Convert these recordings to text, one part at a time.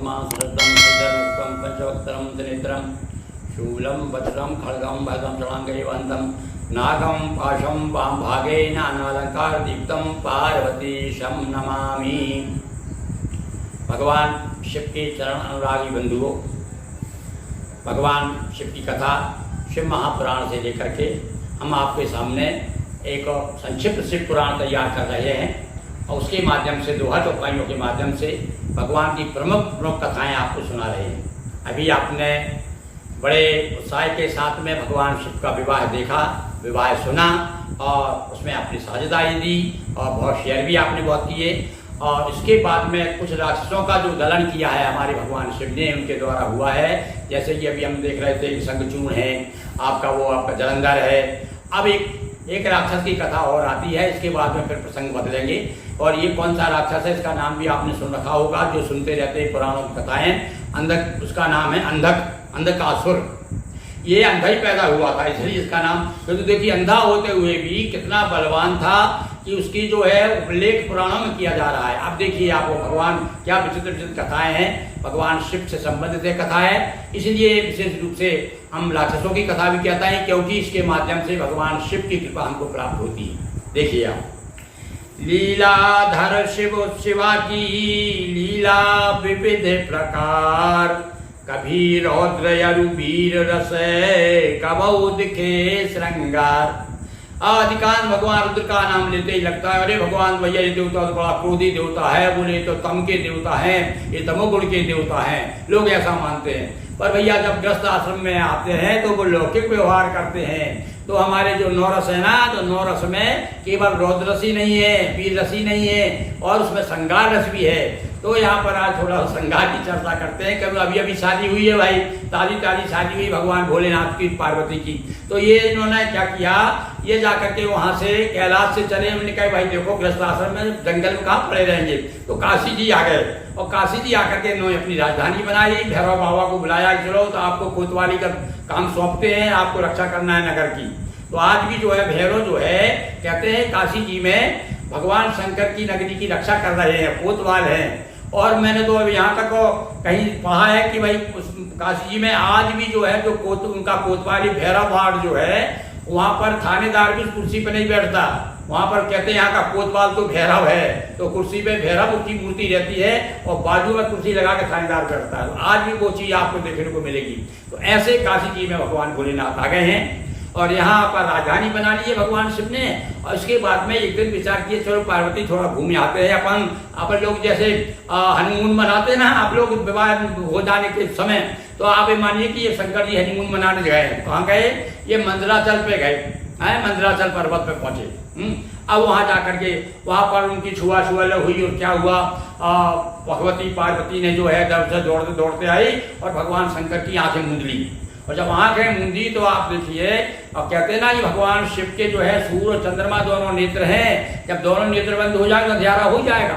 पद्मासनस्थं श्रीधरमुक्तं पंचवक्त्रं त्रिनेत्रं शूलं वज्रं खड्गं भद्रं चणाङ्गैवन्तं नागं पाशं वामभागेन अनालंकारदीप्तं पार्वतीशं नमामि। भगवान शिव के चरण अनुरागी बंधुओं, भगवान शिव की कथा शिव महापुराण से लेकर के हम आपके सामने एक संक्षिप्त शिव पुराण तैयार कर रहे हैं और उसके माध्यम से दोहा चौपाइयों के माध्यम से भगवान की प्रमुख कथाएं आपको सुना रहे हैं। अभी आपने बड़े उत्साह के साथ में भगवान शिव का विवाह देखा, विवाह सुना और उसमें अपनी साझेदारी दी और बहुत शेयर भी आपने बहुत किए। और इसके बाद में कुछ राक्षसों का जो दलन किया है हमारे भगवान शिव ने, उनके द्वारा हुआ है। जैसे कि अभी हम देख रहे थे कि शंखचूर्ण है, आपका जलंधर है। अब एक राक्षस की कथा और आती है, इसके बाद में फिर प्रसंग बदलेंगे। और ये कौन सा राक्षस है, इसका नाम भी आपने सुन रखा होगा, जो सुनते रहते हैं पुराणों की कथाएं। अंधक, उसका नाम है अंधकासुर। ये अंधा ही पैदा हुआ था, इसलिए इसका नाम। तो देखिए, अंधा होते हुए भी कितना बलवान था कि उसकी जो है उल्लेख पुराणों में किया जा रहा है। अब देखिए आपको भगवान क्या विचित्र विचित्र कथाएं हैं, भगवान शिव से संबंधित है कथा है। इसलिए विशेष रूप से हम राक्षसों की कथा भी कहता है, क्योंकि इसके माध्यम से भगवान शिव की कृपा हमको प्राप्त होती है। देखिए आप, लीलाधर शिव शिवा की लीला विविध प्रकार, कभी रौद्र यरुवीर रस कबौ दिखे श्रृंगार। अधिकांश भगवान रुद्र का नाम लेते ही लगता है अरे भगवान भैया ये देवता तो बड़ा क्रोधी देवता है, बोले तो तम के देवता हैं, ये तमोगुण के देवता हैं, लोग ऐसा मानते हैं। पर भैया जब ग्रस्त आश्रम में आते हैं तो वो लौकिक व्यवहार करते हैं। तो हमारे जो नौरस है ना, तो नौरस में केवल रौद्र रस ही नहीं है, वीर रस ही नहीं है, और उसमें श्रृंगार रस भी है। तो यहाँ पर आज थोड़ा श्रृंगार की चर्चा करते हैं। कभी अभी शादी हुई है भाई, ताजी शादी हुई भगवान भोलेनाथ की, पार्वती की। तो ये इन्होंने क्या किया, ये जाकर के वहां से कैलाश से चले। उन्होंने कहा भाई देखो ग्रस्त आश्रम में जंगल में कहाँ पड़े रहेंगे। तो काशी जी आ गए और काशी जी आकर के इन्होंने अपनी राजधानी बनाई। भैरव बाबा को बुलाया, चलो तो आपको कोतवाली का काम सौंपते हैं, आपको रक्षा करना है नगर की। तो आज भी जो है भैरव जो है कहते हैं काशी जी में भगवान शंकर की नगरी की रक्षा कर रहे हैं, कोतवाल हैं। और मैंने तो अब यहाँ तक कहीं पढ़ा है कि भाई काशी जी में आज भी जो है जो उनका कोतवाली भैरव भाट जो है, वहां पर थानेदार भी कुर्सी पे नहीं बैठता। वहां पर कहते हैं यहाँ का कोतवाल तो भैरव है, तो कुर्सी पे भैरव की मूर्ति रहती है और बाजू में कुर्सी लगा के थानेदार बैठता है। आज भी वो चीज आपको देखने को मिलेगी। तो ऐसे काशी जी में भगवान भोलेनाथ आ गए हैं और यहाँ पर राजधानी बना ली है भगवान शिव ने। और इसके बाद में एक दिन विचार किए चलो पार्वती थोड़ा घूम आते हैं। अपन लोग जैसे हनीमून मनाते हैं ना, आप लोग विवाह हो जाने के समय, तो आप ये मानिए कि ये शंकर जी हनीमून मनाने गए। कहाँ गए, ये मंदराचल पे गए हैं, मंदराचल पर्वत पे पहुंचे। अब वहां जाकर के वहां पर उनकी छुआ हुई और क्या हुआ, भगवती पार्वती ने जो है दर से दौड़ते दौड़ते आई और भगवान शंकर की आंखें मूंद ली। और जब आंखें मूंदी तो आप देखिए, और कहते हैं ना ये भगवान शिव के जो है सूर्य और चंद्रमा दोनों नेत्र हैं। जब दोनों नेत्र बंद हो जाएगा तो अंधेरा हो जाएगा।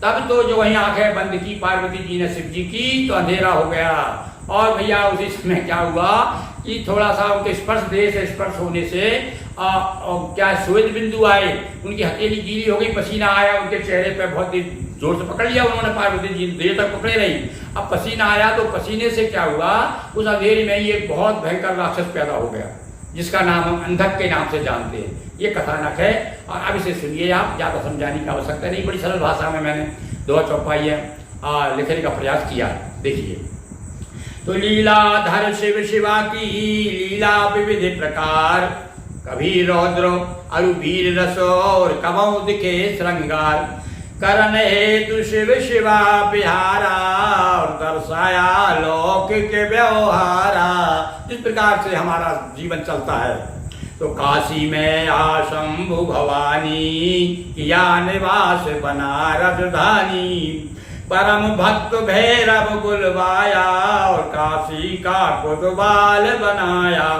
तब तो जो वही आंखें बंद की पार्वती जी ने शिव जी की, तो अंधेरा हो गया। और भैया उसी समय क्या हुआ कि थोड़ा सा उनके स्पर्श देह से स्पर्श होने से क्या श्वेत बिंदु आए, उनकी हथेली गीली हो गई, पसीना आया उनके चेहरे पे, बहुत जोर से पकड़ लिया उन्होंने पार्वती जी, देर तक पकड़े रही। अब पसीना आया तो पसीने से क्या हुआ, उस अंधेरे में ही एक बहुत भयंकर राक्षस पैदा हो गया, जिसका नाम हम अंधक के नाम से जानते हैं। ये कथानक है और अब इसे सुनिए आप, ज्यादा समझाने की आवश्यकता नहीं, बड़ी सरल भाषा में मैंने दो चौपाइयां लिखने का प्रयास किया। देखिए, तो लीलाधर शिव शिवा की लीला विविध प्रकार, कभी रौद्र अरुवीर रस और कबौ दिखे श्रृंगार, करण हेतु शिव शिवा बिहारा और दर्शाया लौकिक व्यवहारा। जिस प्रकार से हमारा जीवन चलता है, तो काशी में आशंभु भवानी किया निवास बना राजधानी, परम भक्त भैरव बुलवाया और काशी का कोतवाल बनाया।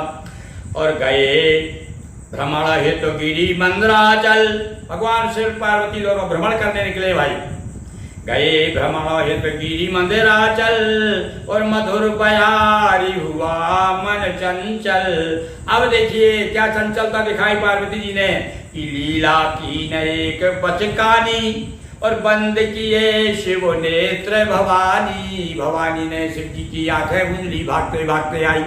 और गए भ्रमण हेतु गिरी मंदराचल, भगवान शिव पार्वती दोनों भ्रमण करने निकले भाई। गए भ्रमण हेतु गिरी मंदिराचल और मधुर बयारी हुआ मन चंचल। अब देखिए क्या चंचलता दिखाई पार्वती जी ने कि लीला की न एक बचकानी, और बंद किए शिव नेत्र भवानी। भवानी ने शिव जी की आंखें मूंद ली, भागते भागते आई।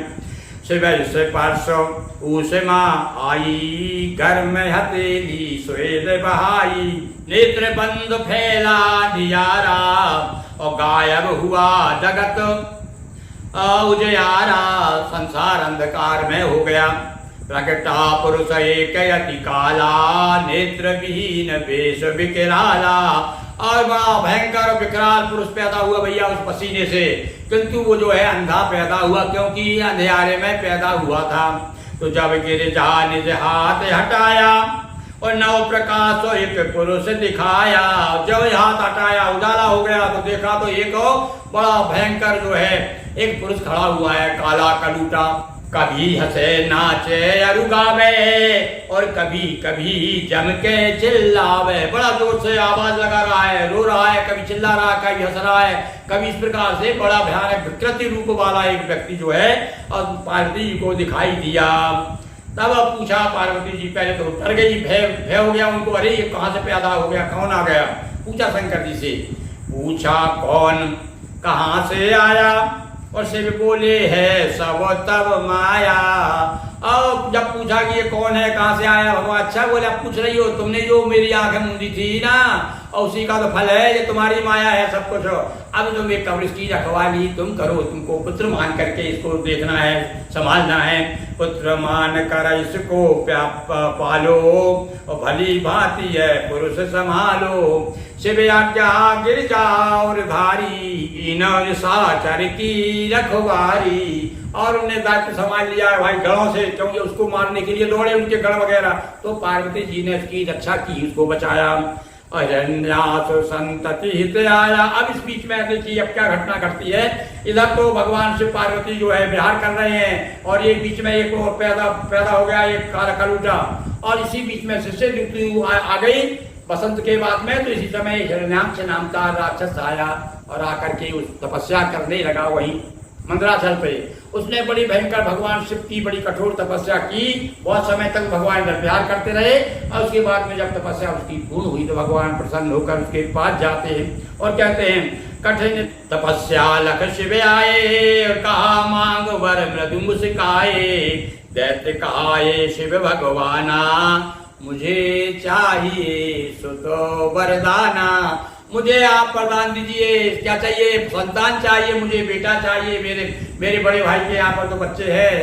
शिव से परसों ऊष्मा आई, घर में हथेली स्वेद बहाई। नेत्र बंद फैला नियारा, और गायब हुआ जगत उजियारा। संसार अंधकार में हो गया। प्रकटा पुरुष एक अति काला, नेत्र विहीन वेश विकराला। और बड़ा भयंकर और विकराल पुरुष पैदा हुआ भैया उस पसीने से, किंतु वो जो है अंधा पैदा हुआ, क्योंकि अंधेरे में पैदा हुआ था। तो जब गिरजा निज हाथ हटाया, और नव प्रकाश एक पुरुष दिखाया। जब हाथ हटाया उजाला हो गया, तो देखा तो एक बड़ा भयंकर जो है एक पुरुष खड़ा हुआ है, काला कलूटा। कभी हंसे नाचे अरु गावे, और कभी कभी जम के चिल्लावे। बड़ा जोर से आवाज लगा रहा है, रो रहा है, कभी चिल्ला रहा है, कभी हंस रहा है, कभी इस प्रकार से बड़ा भयानक विकृति रूप वाला एक व्यक्ति जो है और पार्वती जी को दिखाई दिया। तब पूछा पार्वती जी, पहले तो डर गई, भय हो गया उनको, अरे ये कहाँ से पैदा हो गया, कौन आ गया। पूछा शंकर जी से, पूछा कौन कहाँ से आया, और शिव बोले है सब तब माया। अब जब पूछा कि ये कौन है, कहाँ से आया, भगवान अच्छा बोले, आप पूछ रही हो, तुमने जो मेरी आंखें मूंदी थी ना, और उसी का तो फल है, ये तुम्हारी माया है सब कुछ। अब तुम एक कब्र की रखवाली तुम करो, तुमको पुत्र मान करके इसको देखना है, संभालना है। पुत्र मान कर इसको पालो, और भली भांति है पुरुष संभालो। शिव आज्ञा गिर जाओ धारी, इन साचर की रखवारी। और उन्हें दायित्व संभाल लिया भाई गढ़ों से, क्योंकि उसको मारने के लिए दौड़े उनके गढ़ वगैरह। तो पार्वती जी ने उसकी रक्षा की, उसको बचाया। अरण्यास संतति हित आया। अब इस बीच में देखिए अब क्या घटना घटती है। इधर तो भगवान शिव पार्वती जो है विहार कर रहे हैं, और एक बीच में एक और पैदा हो गया एक काला कलूटा। और इसी बीच में शिष्य ऋतु आ गई बसंत के बाद में। तो इसी समय हिरण्याक्ष नाम का राक्षस आया, और आकर के उस तपस्या करने लगा वही मंदराचल पे। उसने बड़ी भयंकर भगवान शिव की बड़ी कठोर तपस्या की, बहुत समय तक भगवान विहार करते रहे। और उसके बाद में जब तपस्या उसकी पूर्ण हुई, तो भगवान प्रसन्न होकर उसके पास जाते हैं और कहते हैं, कठिन तपस्या लख शिव आए, और कहा मांग वर मृदु मुस्काए। दैत्य कहाए शिव भगवाना, मुझे चाहिए सुतो वरदाना। मुझे आप वरदान दीजिए, क्या चाहिए, संतान चाहिए, मुझे बेटा चाहिए। मेरे बड़े भाई के यहाँ पर तो बच्चे हैं,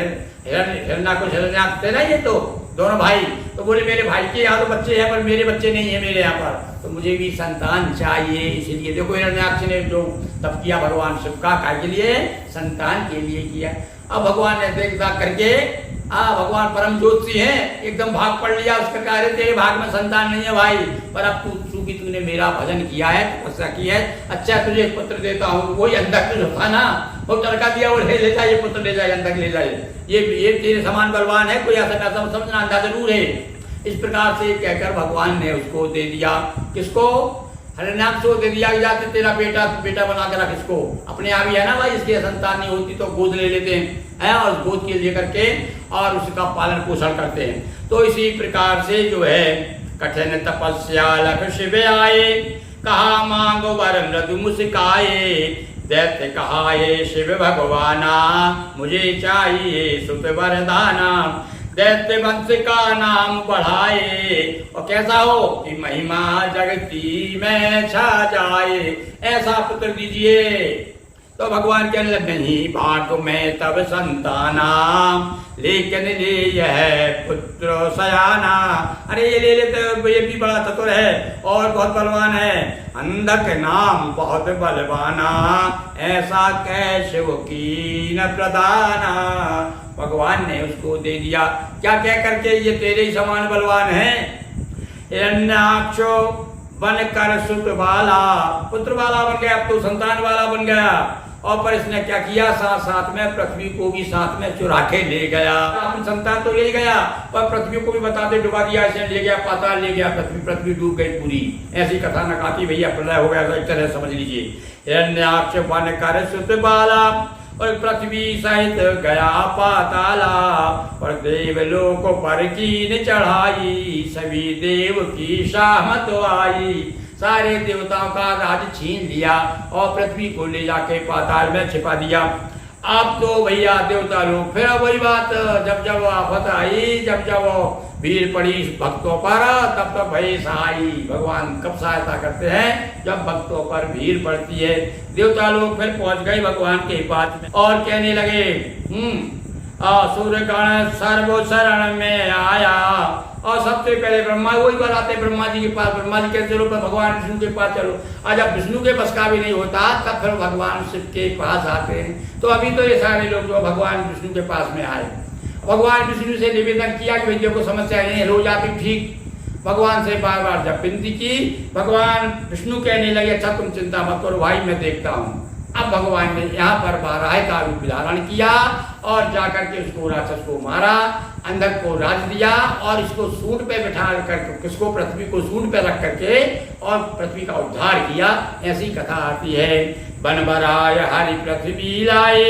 हिरण्याकुश हिरण्याक्ष थे ना ये तो दोनों भाई। तो बोले मेरे भाई के यहाँ तो बच्चे हैं, पर मेरे बच्चे नहीं है मेरे यहाँ पर, तो मुझे भी संतान चाहिए। इसलिए देखो हिरण्याक्ष ने जो तप किया भगवान शिव का काय के लिए, संतान के लिए किया। अब भगवान ने देखा करके, भगवान परम ज्योति हैं, एकदम भाग पड़ लिया उसका, कह रहे तेरे भाग में संतान नहीं है भाई, पर अब चूंकि तूने मेरा भजन किया है, तपस्या की है, अच्छा तुझे एक पुत्र देता हूँ। वही अंधक जो था ना, वो लड़का दिया, वो ले जाए, ये पुत्र ले जाए, अंधक ले जाए, ये तेरे समान बलवान है, कोई ऐसा ऐसा समझना अंधा जरूर है। इस प्रकार से कहकर भगवान ने उसको दे दिया, किसको, हिरण्याक्ष को दे दिया, जाते तेरा बेटा बना के रख इसको। अपने आप ही है ना भाई, इसकी संतान नहीं होती तो गोद ले लेते हैं, और गोद के लेकर के और उसका पालन पोषण करते हैं। तो इसी प्रकार से जो है कठिन तपस्या लख शिव आए, कहा मांगो वर मृदु मुस्काए। दैत्य कहाए शिव भगवाना, मुझे चाहिए सुत वरदाना। दैत्य वंश का नाम बढ़ाए, और कैसा हो कि महिमा जगती में छा जाए, ऐसा पुत्र दीजिए। तो भगवान कहने लगे, नहीं भाग में तब संताना, लेकिन ले यह पुत्र सयाना। अरे ये ले लेते, ये भी बड़ा चतुर है और बहुत बलवान है, अंधक नाम बहुत बलवाना, ऐसा कह शिव की न प्रदाना। भगवान ने उसको दे दिया, क्या कह करके, ये तेरे ही समान बलवान है। हिरण्याक्षो बन कर सुत वाला, पुत्र वाला बन गया, अब तो संतान वाला बन गया। और पर इसने क्या किया, साथ में पृथ्वी को भी साथ में चुरा के ले गया। अपनी संतान तो ले गया, पर पृथ्वी को भी बताते डुबा दिया, ऐसे ले गया, पाताल ले गया, पृथ्वी डूब गई पूरी। ऐसी कथा न काती भैया, प्रलय हो गया, तो एक तरह समझ लीजिए। हिरण्याक्ष बन कर सुत बाला, और पृथ्वी सहित गया पाताला, और देवलोक पर कीन चढ़ाई, सभी देव की शामत आई। सारे देवताओं का राज छीन लिया और पृथ्वी को ले जाके पाताल में छिपा दिया। अब तो भैया देवता लोग फिर वही बात, जब जब आफत आई, जब जब भीड़ पड़ी भक्तों पर, तब तब भई सहाई। भगवान कब सहायता करते हैं? जब भक्तों पर भीड़ पड़ती है। देवता लोग फिर पहुंच गए भगवान के पास में और कहने लगे असुर गण सर्व शरण में आया। और सबसे पहले ब्रह्मा वही बताते ब्रह्मा जी के पास। ब्रह्मा जी कहते चलो भगवान विष्णु के पास चलो। और जब विष्णु के बस का भी नहीं होता तब फिर भगवान शिव के पास आते हैं। तो अभी तो ये सारे लोग जो भगवान विष्णु के पास में आए, भगवान विष्णु से निवेदन किया कि भैया को समस्या नहीं है, हो जाती ठीक। भगवान से बार बार जब विनती की, भगवान विष्णु कहने लगे अच्छा तुम चिंता मत करो भाई, मैं देखता हूँ। अब भगवान ने यहाँ पर बाराह का रूप धारण किया और जाकर के उसको राक्षस को मारा, अंधक को राज दिया और इसको सूंड पे बिठा करके, किसको? पृथ्वी को सूंड पे रख करके और पृथ्वी का उद्धार किया। ऐसी कथा आती है। बन बराय हरि पृथ्वी लाए,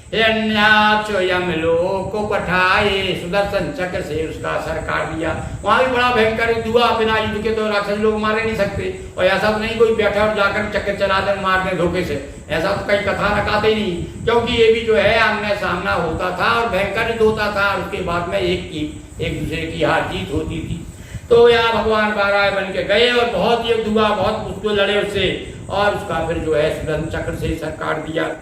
हिरण्याक्ष यमलोक को पठाए, सुदर्शन चक्र से उसका सर काट दिया। वहां भी बड़ा भयंकर हुआ, बिना युद्ध के तो राक्षस लोग मारे नहीं सकते। और ऐसा तो नहीं कोई बैठा और जाकर चक्कर चला कर मार दे धोखे से, ऐसा तो कई कथा नकाते ही नहीं। क्योंकि ये भी जो है आमने सामना होता था और भयंकर युद्ध होता था। उसके बाद में एक दूसरे की हार जीत होती थी। तो यहाँ भगवान बाराह बन के गए और बहुत युद्ध हुआ, बहुत उसको लड़े उससे और उसका फिर जो है सुदर्शन चक्र से सर काट दिया।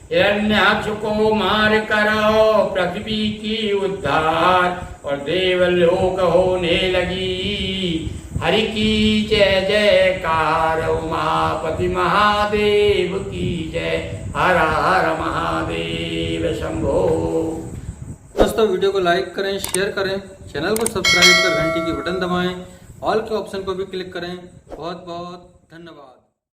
हिरण्याक्ष को मार करो पृथ्वी की उद्धार और देवलोक होने लगी। हरि की जय जयकार, उमापति महादेव की जय, हर हर महादेव शंभो। दोस्तों वीडियो को लाइक करें, शेयर करें, चैनल को सब्सक्राइब कर घंटी की बटन दबाएं, ऑल के ऑप्शन को भी क्लिक करें। बहुत बहुत धन्यवाद।